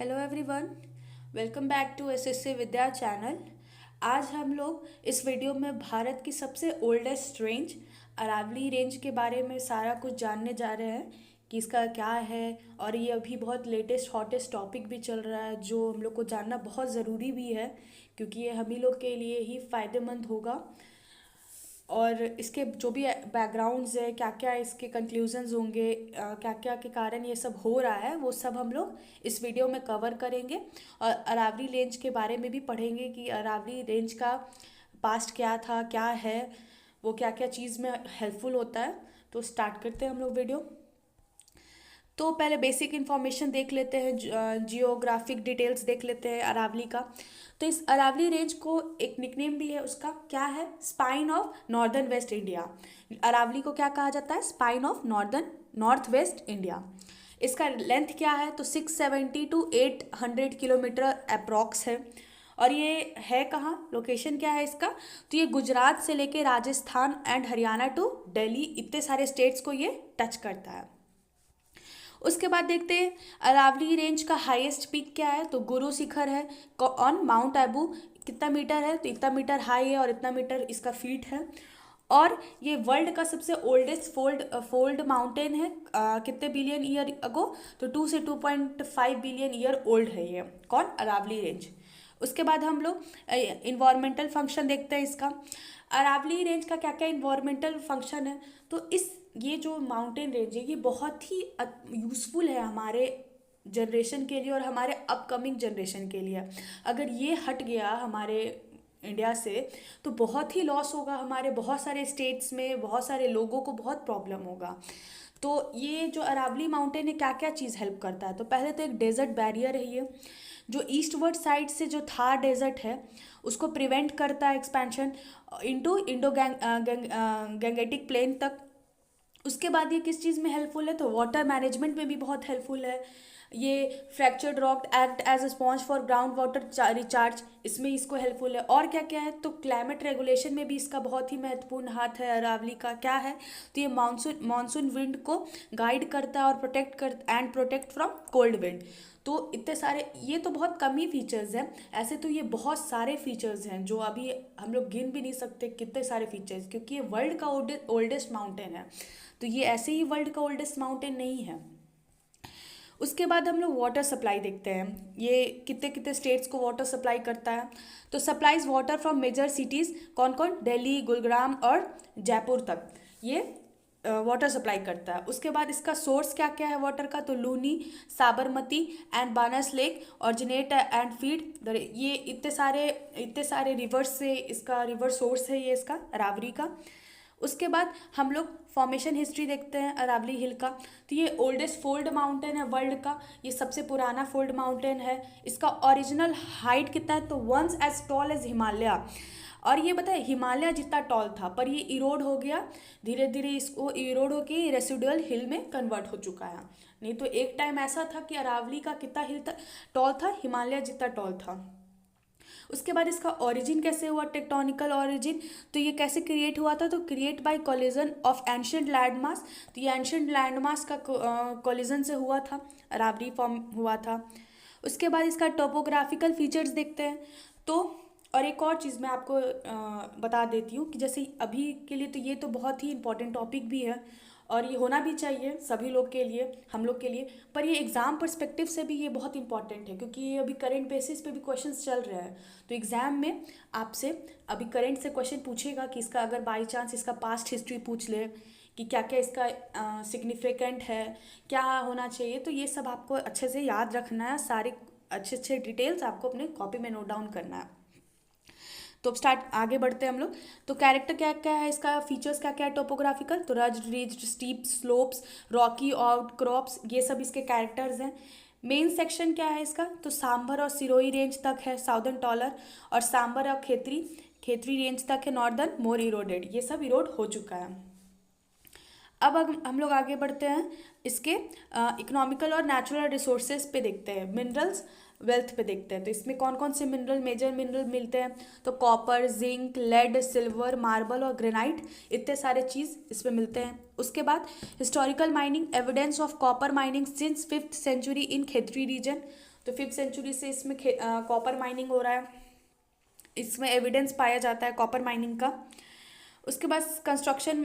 Hello everyone, welcome back to SSC Vidya channel. आज हम लोग इस वीडियो में भारत की सबसे ओल्डेस्ट रेंज अरावली रेंज के बारे में सारा कुछ जानने जा रहे हैं कि इसका क्या है। और ये अभी बहुत लेटेस्ट हॉटेस्ट टॉपिक भी चल रहा है जो हम लोग को जानना बहुत ज़रूरी भी है, क्योंकि ये हम ही लोग के लिए ही फ़ायदेमंद होगा। और इसके जो भी बैकग्राउंड्स है, क्या क्या इसके कंक्लूजन्स होंगे, क्या क्या के कारण ये सब हो रहा है, वो सब हम लोग इस वीडियो में कवर करेंगे। और अरावली रेंज के बारे में भी पढ़ेंगे कि अरावली रेंज का पास्ट क्या था, क्या है, वो क्या क्या चीज़ में हेल्पफुल होता है। तो स्टार्ट करते हैं हम लोग वीडियो। तो पहले बेसिक इन्फॉर्मेशन देख लेते हैं, जियोग्राफिक डिटेल्स देख लेते हैं अरावली का। तो इस अरावली रेंज को एक निकनेम भी है, उसका क्या है, spine of northern west India. Aravali को क्या कहा जाता है, spine of north west India. इसका लेंथ क्या है, तो 670 टू 800 किलोमीटर अप्रॉक्स है। और ये है कहाँ, लोकेशन क्या है इसका, तो ये गुजरात से लेके राजस्थान एंड हरियाणा टू दिल्ली, इतने सारे स्टेट्स को ये टच करता है। उसके बाद देखते हैं अरावली रेंज का हाईएस्ट पीक क्या है, तो गुरु शिखर है ऑन माउंट आबू। कितना मीटर है, तो इतना मीटर हाई है और इतना मीटर इसका फीट है। और ये वर्ल्ड का सबसे ओल्डेस्ट फोल्ड माउंटेन है। कितने बिलियन ईयर अगो, तो 2 से 2.5 बिलियन ईयर ओल्ड है ये कौन, अरावली रेंज। उसके बाद हम लोग इन्वायरमेंटल फंक्शन देखते हैं इसका। अरावली रेंज का क्या क्या इन्वायरमेंटल फंक्शन है, तो ये जो माउंटेन रेंज है ये बहुत ही यूज़फुल है हमारे जनरेशन के लिए और हमारे अपकमिंग जनरेशन के लिए। अगर ये हट गया हमारे इंडिया से तो बहुत ही लॉस होगा, हमारे बहुत सारे स्टेट्स में बहुत सारे लोगों को बहुत प्रॉब्लम होगा। तो ये जो अरावली माउंटेन है क्या क्या चीज़ हेल्प करता है, तो पहले तो एक डेजर्ट बैरियर है ये, जो ईस्टवर्ड साइड से जो थार डेजर्ट है उसको प्रिवेंट करता है expansion into Indo Gangetic plain तक। उसके बाद ये किस चीज़ में हेल्पफुल है, तो वाटर मैनेजमेंट में भी बहुत हेल्पफुल है। ये fractured rock act as a sponge for ground water recharge, इसमें इसको हेल्पफुल है। और क्या क्या है, तो क्लाइमेट रेगुलेशन में भी इसका बहुत ही महत्वपूर्ण हाथ है अरावली का। क्या है, तो ये मानसून विंड को गाइड करता है और प्रोटेक्ट फ्रॉम कोल्ड विंड। तो इतने सारे, ये तो बहुत कम ही फीचर्स हैं, ऐसे तो ये बहुत सारे फीचर्स हैं जो अभी हम लोग गिन भी नहीं सकते कितने सारे फीचर्स, क्योंकि ये वर्ल्ड का ओल्डेस्ट माउंटेन है। तो ये ऐसे ही वर्ल्ड का ओल्डेस्ट माउंटेन नहीं है। उसके बाद हम लोग वाटर सप्लाई देखते हैं, ये कितने कितने स्टेट्स को वाटर सप्लाई करता है। तो supplies water from major cities, कौन कौन, दिल्ली, गुरुग्राम और जयपुर तक ये वाटर सप्लाई करता है। उसके बाद इसका सोर्स क्या क्या है वाटर का, तो Luni, Sabarmati and Banas lake originate and feed ये इतने सारे रिवर्स से इसका रिवर सोर्स है ये इसका अरावली का। उसके बाद हम लोग फॉर्मेशन हिस्ट्री देखते हैं अरावली हिल का। तो ये ओल्डेस्ट फोल्ड माउंटेन है वर्ल्ड का, ये सबसे पुराना फोल्ड माउंटेन है। इसका ओरिजिनल हाइट कितना है, तो once as tall as Himalaya. और ये बताए हिमालय जितना टॉल था, पर ये इरोड हो गया, धीरे धीरे इसको इरोड होके रेसिडुअल हिल में कन्वर्ट हो चुका है। नहीं तो एक टाइम ऐसा था कि अरावली का कितना हिल टॉल था, हिमालय जितना टॉल था। उसके बाद इसका ओरिजिन कैसे हुआ, टेक्टोनिकल ओरिजिन, तो ये कैसे क्रिएट हुआ था, तो create bye collision of ancient landmass. तो ये एंशियंट लैंडमास का कोलिजन से हुआ था, अरावली फॉर्म हुआ था। उसके बाद इसका टोपोग्राफिकल फीचर्स देखते हैं। तो और एक और चीज़ मैं आपको बता देती हूँ कि जैसे अभी के लिए तो ये तो बहुत ही इंपॉर्टेंट टॉपिक भी है और ये होना भी चाहिए सभी लोग के लिए, हम लोग के लिए, पर ये एग्ज़ाम पर्सपेक्टिव से भी ये बहुत इंपॉर्टेंट है, क्योंकि ये अभी करंट बेसिस पे भी क्वेश्चंस चल रहे हैं। तो एग्ज़ाम में आपसे अभी करंट से क्वेश्चन पूछेगा कि इसका अगर बाई चांस इसका पास्ट हिस्ट्री पूछ ले कि क्या क्या इसका सिग्निफिकेंट है, क्या होना चाहिए, तो ये सब आपको अच्छे से याद रखना है, सारे अच्छे अच्छे डिटेल्स आपको अपने कॉपी में नोट डाउन करना है। तो अब स्टार्ट आगे बढ़ते हैं हम लोग। तो कैरेक्टर क्या क्या है इसका, फीचर्स क्या क्या है टोपोग्राफिकल, तो रज rigid steep slopes, Rocky outcrops, ये सब इसके कैरेक्टर्स हैं। मेन सेक्शन क्या है इसका, तो सांभर और सिरोही रेंज तक है साउदर्न टॉलर, और सांभर और खेतरी रेंज तक है नॉर्दर्न मोर इरोडेड, ये सब इरोड हो चुका है। अब हम लोग आगे बढ़ते हैं, इसके इकोनॉमिकल और नेचुरल रिसोर्सेज पे देखते हैं, मिनरल्स वेल्थ पे देखते हैं। तो इसमें कौन कौन से मेजर मिनरल मिलते हैं, तो copper, zinc, lead, silver, marble और ग्रेनाइट, इतने सारे चीज़ इसमें मिलते हैं। उसके बाद historical mining, evidence of copper mining since 5th century in Khetri region, तो 5th सेंचुरी से इसमें कॉपर माइनिंग हो रहा है, इसमें एविडेंस पाया जाता है कॉपर माइनिंग का। उसके बाद कंस्ट्रक्शन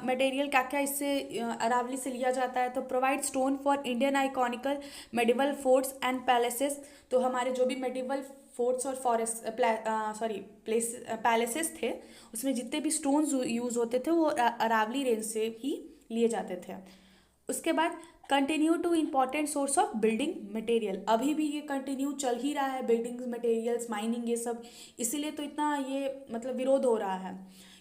मटेरियल क्या क्या इससे अरावली से लिया जाता है, तो provide stone for Indian iconical medieval forts and palaces. तो हमारे जो भी मेडिवल फोर्ट्स और फॉरेस्ट पैलेसेस थे, उसमें जितने भी स्टोन्स यूज़ होते थे वो अरावली रेंज से ही लिए जाते थे। उसके बाद continue to important source of building material, अभी भी ये कंटिन्यू चल ही रहा है, बिल्डिंग मटेरियल्स माइनिंग ये सब। इसीलिए तो इतना ये मतलब विरोध हो रहा है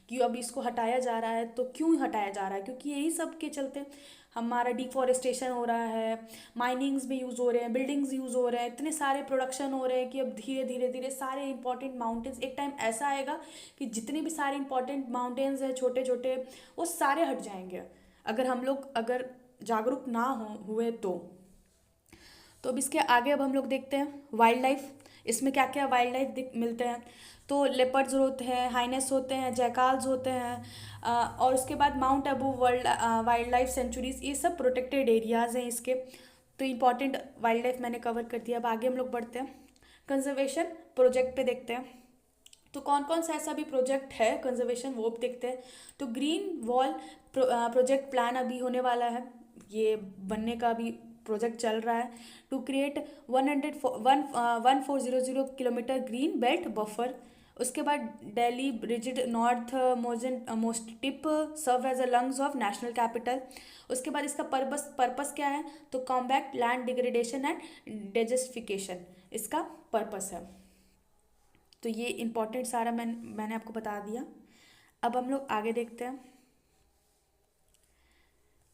कि अब इसको हटाया जा रहा है। तो क्यों हटाया जा रहा है? क्योंकि यही सब के चलते हमारा डिफॉरेस्टेशन हो रहा है, माइनिंग्स भी यूज़ हो रहे हैं, बिल्डिंग्स यूज़ हो रहे हैं, इतने सारे प्रोडक्शन हो रहे हैं कि अब धीरे धीरे धीरे सारे इंपॉर्टेंट माउंटेन्स, एक टाइम ऐसा आएगा कि जितने भी सारे इंपॉर्टेंट माउंटेन्स हैं छोटे छोटे, वो सारे हट जाएंगे अगर हम लोग जागरूक ना हुए तो अब इसके आगे अब हम लोग देखते हैं वाइल्ड लाइफ। इसमें क्या क्या वाइल्ड लाइफ मिलते हैं, तो लेपर्ड्स होते हैं, हाइनेस होते हैं, जैकाल्स होते हैं, और उसके बाद mount Abu world wild life sanctuaries, ये सब प्रोटेक्टेड एरियाज़ हैं इसके। तो इम्पॉर्टेंट वाइल्ड लाइफ मैंने कवर कर दिया। अब आगे हम लोग बढ़ते हैं कंजर्वेशन प्रोजेक्ट पे देखते हैं। तो कौन कौन सा ऐसा भी प्रोजेक्ट है कंजर्वेशन, वो भी देखते हैं। तो ग्रीन वॉल प्रोजेक्ट प्लान अभी होने वाला है, ये बनने का भी प्रोजेक्ट चल रहा है। To create 1400 kilometre green belt buffer. उसके बाद दिल्ली रिजिड north most tip serve as a lungs of national capital. उसके बाद इसका पर्पस क्या है, तो combat land degradation and desertification इसका पर्पस है। तो ये इम्पोर्टेंट सारा मैंने आपको बता दिया। अब हम लोग आगे देखते हैं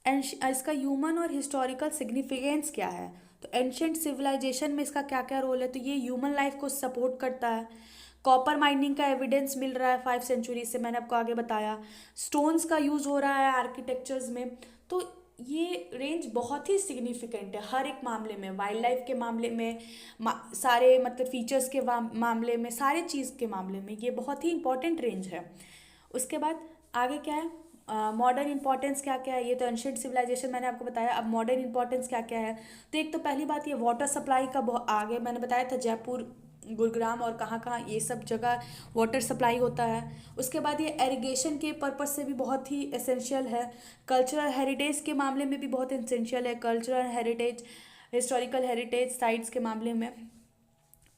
इसका ह्यूमन और हिस्टोरिकल सिग्निफिकेंस क्या है। तो एंशिएंट सिविलाइजेशन में इसका क्या क्या रोल है, तो ये ह्यूमन लाइफ को सपोर्ट करता है। कॉपर माइनिंग का एविडेंस मिल रहा है 5 सेंचुरी से, मैंने आपको आगे बताया। स्टोन्स का यूज़ हो रहा है आर्किटेक्चर्स में। तो ये रेंज बहुत ही सिग्निफिकेंट है हर एक मामले में, वाइल्ड लाइफ के मामले में, सारे मतलब फीचर्स के मामले में, सारे चीज़ के मामले में ये बहुत ही इंपॉर्टेंट रेंज है। उसके बाद आगे क्या है, मॉडर्न इंपॉर्टेंस क्या क्या है। ये तो एंशिएंट सिविलाइजेशन मैंने आपको बताया। अब मॉडर्न इंपॉर्टेंस क्या क्या है, तो एक तो पहली बात ये वाटर सप्लाई का आगे मैंने बताया था, जयपुर गुरुग्राम और कहाँ कहाँ ये सब जगह वाटर सप्लाई होता है। उसके बाद ये एरिगेशन के पर्पस से भी बहुत ही एसेंशियल है। कल्चरल हेरिटेज के मामले में भी बहुत एसेंशियल है, cultural heritage, historical heritage sites के मामले में।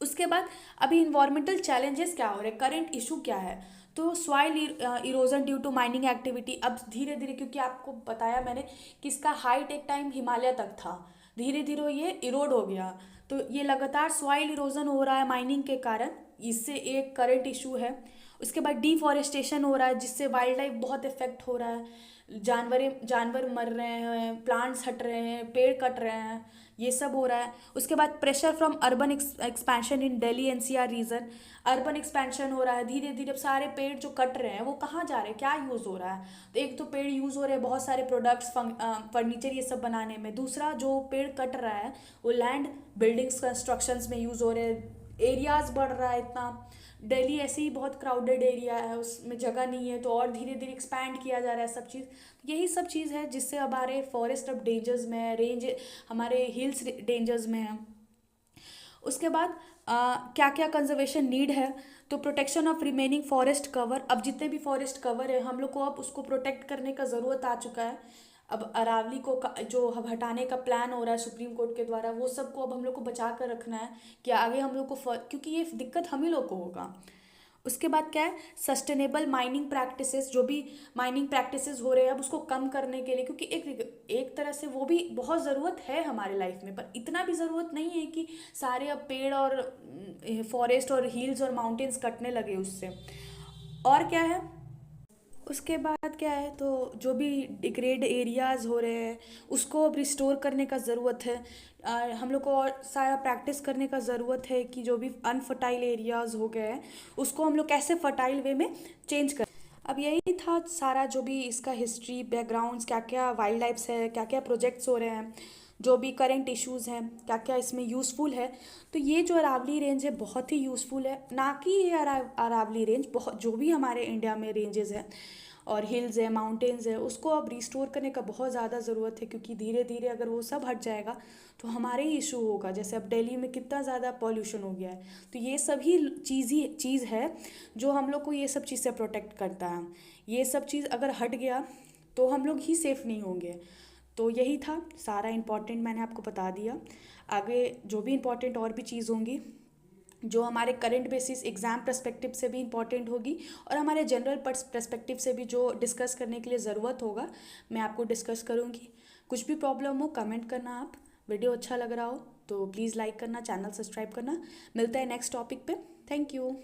उसके बाद अभी इन्वायरमेंटल चैलेंजेस क्या हो रहे हैं, करंट इशू क्या है, तो soil erosion due to mining activity. अब धीरे धीरे, क्योंकि आपको बताया मैंने कि इसका हाइट एक टाइम हिमालय तक था, धीरे धीरे ये इरोड हो गया। तो ये लगातार सॉइल इरोजन हो रहा है माइनिंग के कारण, इससे एक करंट इशू है। उसके बाद डिफॉरेस्टेशन हो रहा है, जिससे वाइल्ड लाइफ बहुत इफेक्ट हो रहा है, जानवर मर रहे हैं, प्लांट्स हट रहे हैं, पेड़ कट रहे हैं, ये सब हो रहा है। उसके बाद pressure from urban expansion in Delhi NCR region, urban expansion हो रहा है धीरे धीरे। अब सारे पेड़ जो कट रहे हैं वो कहाँ जा रहे हैं, क्या यूज़ हो रहा है, तो एक तो पेड़ यूज़ हो रहे हैं बहुत सारे प्रोडक्ट्स, फर्नीचर ये सब बनाने में। दूसरा जो पेड़ कट रहा है वो लैंड बिल्डिंग्स कंस्ट्रक्शंस में यूज़ हो रहे हैं, एरियाज बढ़ रहा है इतना। दिल्ली ऐसे ही बहुत क्राउडेड एरिया है, उसमें जगह नहीं है, तो और धीरे धीरे एक्सपैंड किया जा रहा है सब चीज़। यही सब चीज़ है जिससे हमारे फॉरेस्ट अब डेंजर्स में है, रेंज हमारे हिल्स डेंजर्स में है। उसके बाद क्या क्या कंजर्वेशन नीड है, तो protection of remaining forest cover. अब जितने भी फॉरेस्ट कवर है हम लोग को अब उसको प्रोटेक्ट करने का ज़रूरत आ चुका है। अब अरावली को जो अब हटाने का प्लान हो रहा है सुप्रीम कोर्ट के द्वारा, वो सबको अब हम लोग को बचा कर रखना है कि आगे हम लोग को क्योंकि ये दिक्कत हम ही लोग को होगा। उसके बाद क्या है, सस्टेनेबल माइनिंग प्रैक्टिसेस, जो भी माइनिंग प्रैक्टिसेस हो रहे हैं अब उसको कम करने के लिए, क्योंकि एक तरह से वो भी बहुत ज़रूरत है हमारे लाइफ में, पर इतना भी ज़रूरत नहीं है कि सारे अब पेड़ और फॉरेस्ट और हिल्स और माउंटेन्स कटने लगे उससे। और क्या है, उसके बाद क्या है, तो जो भी डिग्रेड एरियाज़ हो रहे हैं उसको अब रिस्टोर करने का ज़रूरत है। हम लोग को और सारा प्रैक्टिस करने का ज़रूरत है कि जो भी अनफर्टाइल एरियाज़ हो गए हैं उसको हम लोग कैसे फर्टाइल वे में चेंज कर। अब यही था सारा जो भी इसका हिस्ट्री बैकग्राउंड्स, क्या क्या वाइल्ड लाइफ्स है, क्या क्या प्रोजेक्ट्स हो रहे हैं। जो भी करंट इश्यूज़ हैं, क्या क्या इसमें यूज़फुल है। तो ये जो अरावली रेंज है बहुत ही यूज़फुल है, ना कि ये अरावली रेंज, बहुत जो भी हमारे इंडिया में रेंजेस हैं और हिल्स है, माउंटेन्स है, उसको अब रिस्टोर करने का बहुत ज़्यादा ज़रूरत है, क्योंकि धीरे धीरे अगर वो सब हट जाएगा तो हमारे ही इशू होगा। जैसे अब दिल्ली में कितना ज़्यादा पॉल्यूशन हो गया है, तो ये सभी चीज़ है जो हम लोग को ये सब चीज़ से प्रोटेक्ट करता है। ये सब चीज़ अगर हट गया तो हम लोग ही सेफ़ नहीं होंगे। तो यही था सारा इम्पोर्टेंट, मैंने आपको बता दिया। आगे जो भी इम्पोर्टेंट और भी चीज़ होंगी जो हमारे करंट बेसिस एग्ज़ाम पर्सपेक्टिव से भी इम्पॉर्टेंट होगी और हमारे जनरल पर्सपेक्टिव से भी जो डिस्कस करने के लिए ज़रूरत होगा, मैं आपको डिस्कस करूँगी। कुछ भी प्रॉब्लम हो कमेंट करना आप। वीडियो अच्छा लग रहा हो तो प्लीज़ लाइक करना, चैनल सब्सक्राइब करना। मिलता है नेक्स्ट टॉपिक पे। Thank you.